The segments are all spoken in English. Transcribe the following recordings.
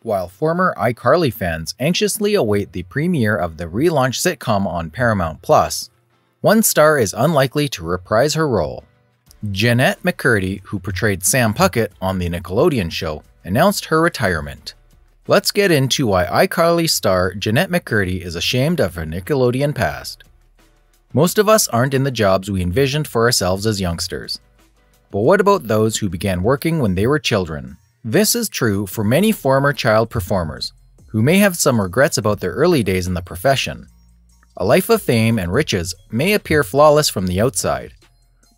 While former iCarly fans anxiously await the premiere of the relaunched sitcom on Paramount+, one star is unlikely to reprise her role. Jennette McCurdy, who portrayed Sam Puckett on the Nickelodeon show, announced her retirement. Let's get into why iCarly star Jennette McCurdy is ashamed of her Nickelodeon past. Most of us aren't in the jobs we envisioned for ourselves as youngsters. But what about those who began working when they were children? This is true for many former child performers, who may have some regrets about their early days in the profession. A life of fame and riches may appear flawless from the outside,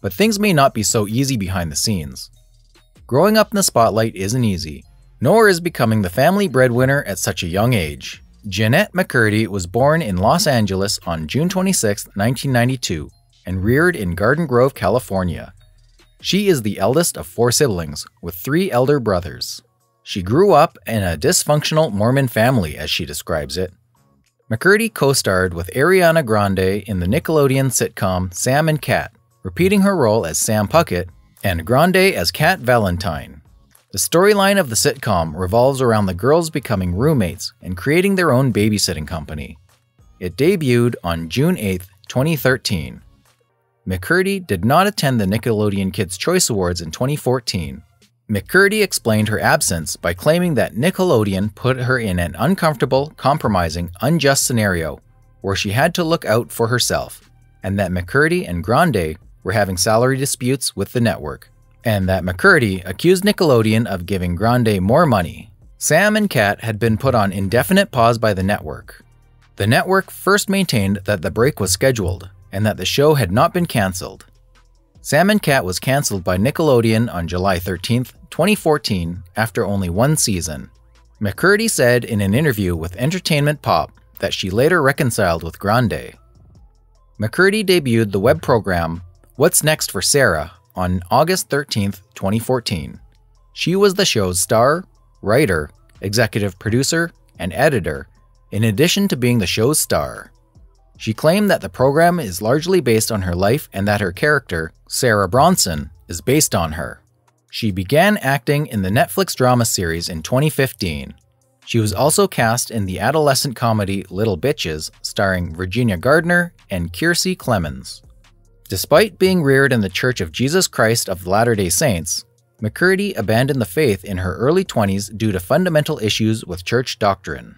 but things may not be so easy behind the scenes. Growing up in the spotlight isn't easy, nor is becoming the family breadwinner at such a young age. Jennette McCurdy was born in Los Angeles on June 26, 1992, and reared in Garden Grove, California. She is the eldest of 4 siblings, with 3 elder brothers. She grew up in a dysfunctional Mormon family, as she describes it. McCurdy co-starred with Ariana Grande in the Nickelodeon sitcom Sam and Cat, repeating her role as Sam Puckett, and Grande as Cat Valentine. The storyline of the sitcom revolves around the girls becoming roommates and creating their own babysitting company. It debuted on June 8, 2013. McCurdy did not attend the Nickelodeon Kids' Choice Awards in 2014. McCurdy explained her absence by claiming that Nickelodeon put her in an uncomfortable, compromising, unjust scenario where she had to look out for herself, and that McCurdy and Grande were having salary disputes with the network, and that McCurdy accused Nickelodeon of giving Grande more money. Sam and Cat had been put on indefinite pause by the network. The network first maintained that the break was scheduled, and that the show had not been cancelled. Sam and Cat was cancelled by Nickelodeon on July 13, 2014, after only 1 season. McCurdy said in an interview with Entertainment Pop that she later reconciled with Grande. McCurdy debuted the web program What's Next for Sarah on August 13, 2014. She was the show's star, writer, executive producer, and editor, in addition to being the show's star. She claimed that the program is largely based on her life and that her character, Sarah Bronson, is based on her. She began acting in the Netflix drama series in 2015. She was also cast in the adolescent comedy Little Bitches, starring Virginia Gardner and Kiersey Clemens. Despite being reared in the Church of Jesus Christ of Latter-day Saints, McCurdy abandoned the faith in her early 20s due to fundamental issues with church doctrine.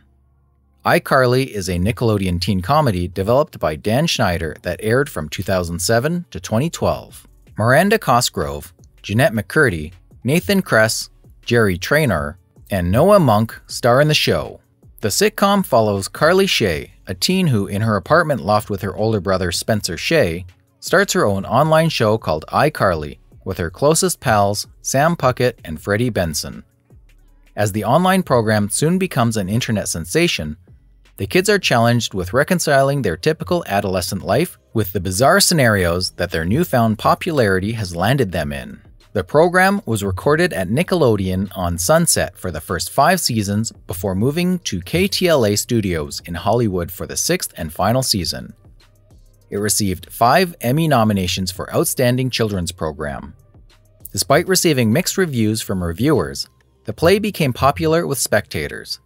iCarly is a Nickelodeon teen comedy developed by Dan Schneider that aired from 2007 to 2012. Miranda Cosgrove, Jennette McCurdy, Nathan Kress, Jerry Traynor, and Noah Monk star in the show. The sitcom follows Carly Shay, a teen who, in her apartment loft with her older brother Spencer Shay, starts her own online show called iCarly with her closest pals Sam Puckett and Freddie Benson. As the online program soon becomes an internet sensation, the kids are challenged with reconciling their typical adolescent life with the bizarre scenarios that their newfound popularity has landed them in. The program was recorded at Nickelodeon on Sunset for the first 5 seasons before moving to KTLA Studios in Hollywood for the 6th and final season. It received 5 Emmy nominations for Outstanding Children's Program. Despite receiving mixed reviews from reviewers, the play became popular with spectators.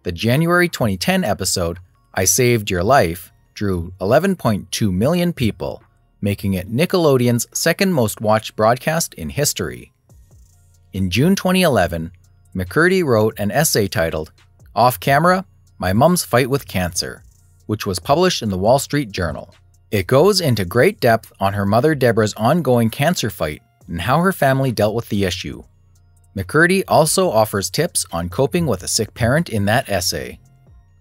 The January 2010 episode, I Saved Your Life, drew 11.2 million people, making it Nickelodeon's 2nd most watched broadcast in history. In June 2011, McCurdy wrote an essay titled, Off Camera, My Mom's Fight with Cancer, which was published in the Wall Street Journal. It goes into great depth on her mother Deborah's ongoing cancer fight and how her family dealt with the issue. McCurdy also offers tips on coping with a sick parent in that essay.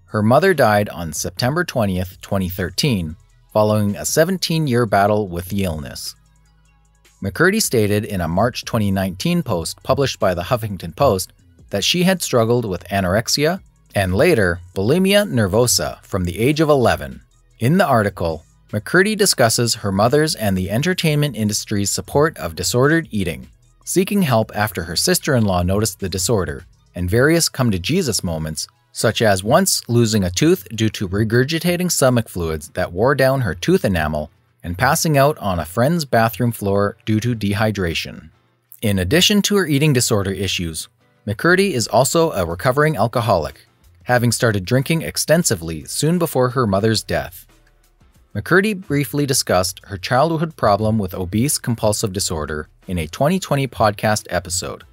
Her mother died on September 20, 2013, following a 17-year battle with the illness. McCurdy stated in a March 2019 post published by the Huffington Post that she had struggled with anorexia and later bulimia nervosa from the age of 11. In the article, McCurdy discusses her mother's and the entertainment industry's support of disordered eating, seeking help after her sister-in-law noticed the disorder, and various come-to-Jesus moments, such as once losing a tooth due to regurgitating stomach fluids that wore down her tooth enamel and passing out on a friend's bathroom floor due to dehydration. In addition to her eating disorder issues, McCurdy is also a recovering alcoholic, having started drinking extensively soon before her mother's death. McCurdy briefly discussed her childhood problem with obese compulsive disorder in a 2020 podcast episode.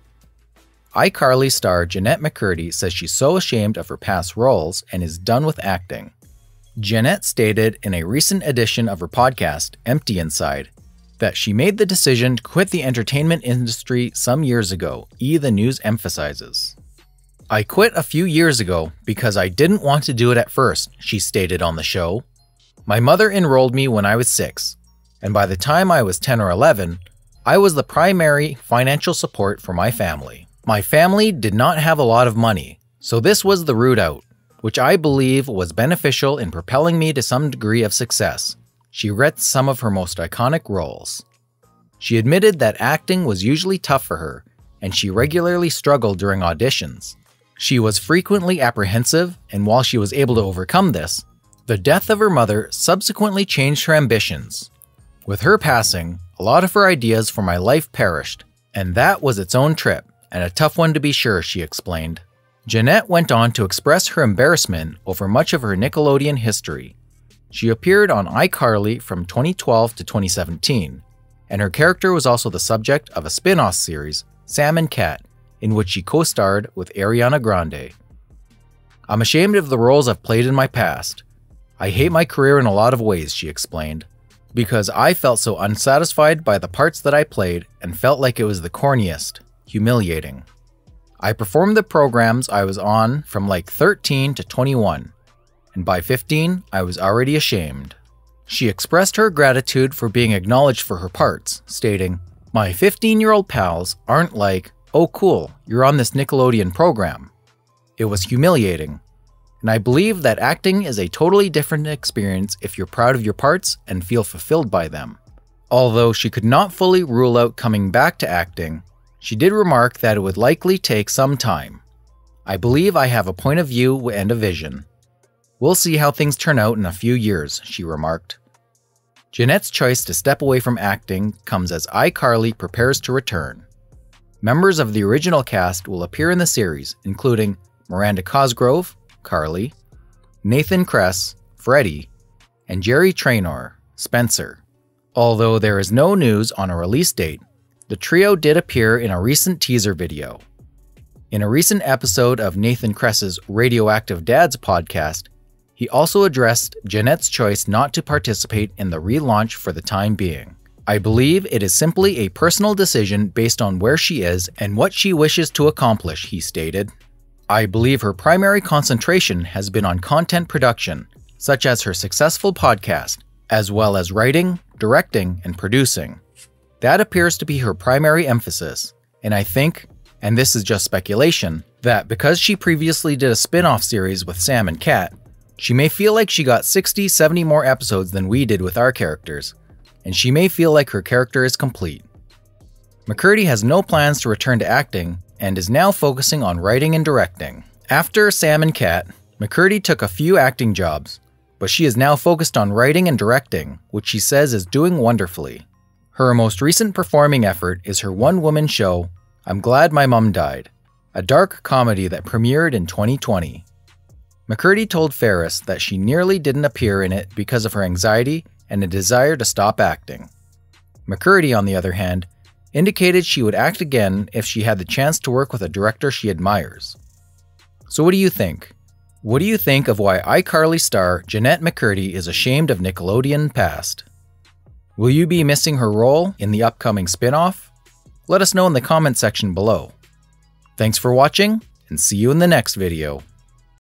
iCarly star Jennette McCurdy says she's so ashamed of her past roles and is done with acting. Jennette stated in a recent edition of her podcast, Empty Inside, that she made the decision to quit the entertainment industry some years ago, The News emphasizes. "I quit a few years ago because I didn't want to do it at first," she stated on the show. "My mother enrolled me when I was 6, and by the time I was 10 or 11, I was the primary financial support for my family. My family did not have a lot of money, so this was the route out, which I believe was beneficial in propelling me to some degree of success." She read some of her most iconic roles. She admitted that acting was usually tough for her, and she regularly struggled during auditions. She was frequently apprehensive, and while she was able to overcome this, the death of her mother subsequently changed her ambitions. "With her passing, a lot of her ideas for my life perished, and that was its own trip, and a tough one to be sure," she explained. Jennette went on to express her embarrassment over much of her Nickelodeon history. She appeared on iCarly from 2012 to 2017, and her character was also the subject of a spin-off series, Sam and Cat, in which she co-starred with Ariana Grande. "I'm ashamed of the roles I've played in my past. I hate my career in a lot of ways," she explained, "because I felt so unsatisfied by the parts that I played and felt like it was the corniest, humiliating. I performed the programs I was on from like 13 to 21. And by 15, I was already ashamed." She expressed her gratitude for being acknowledged for her parts, stating, "My 15-year-old pals aren't like, 'Oh cool, you're on this Nickelodeon program.' It was humiliating. And I believe that acting is a totally different experience if you're proud of your parts and feel fulfilled by them." Although she could not fully rule out coming back to acting, she did remark that it would likely take some time. "I believe I have a point of view and a vision. We'll see how things turn out in a few years," she remarked. Jennette's choice to step away from acting comes as iCarly prepares to return. Members of the original cast will appear in the series, including Miranda Cosgrove, Carly, Nathan Kress, Freddie, and Jerry Traynor, Spencer. Although there is no news on a release date, the trio did appear in a recent teaser video. In a recent episode of Nathan Kress's Radioactive Dads podcast, he also addressed Jennette's choice not to participate in the relaunch for the time being. "I believe it is simply a personal decision based on where she is and what she wishes to accomplish," he stated. "I believe her primary concentration has been on content production, such as her successful podcast, as well as writing, directing, and producing. That appears to be her primary emphasis, and I think, and this is just speculation, that because she previously did a spin-off series with Sam and Cat, she may feel like she got 60-70 more episodes than we did with our characters, and she may feel like her character is complete." McCurdy has no plans to return to acting and is now focusing on writing and directing. After Sam and Cat, McCurdy took a few acting jobs, but she is now focused on writing and directing, which she says is doing wonderfully. Her most recent performing effort is her one-woman show, I'm Glad My Mom Died, a dark comedy that premiered in 2020. McCurdy told Ferris that she nearly didn't appear in it because of her anxiety and a desire to stop acting. McCurdy, on the other hand, indicated she would act again if she had the chance to work with a director she admires. So what do you think? What do you think of why iCarly star Jennette McCurdy is ashamed of Nickelodeon past? Will you be missing her role in the upcoming spin-off? Let us know in the comment section below. Thanks for watching, and see you in the next video.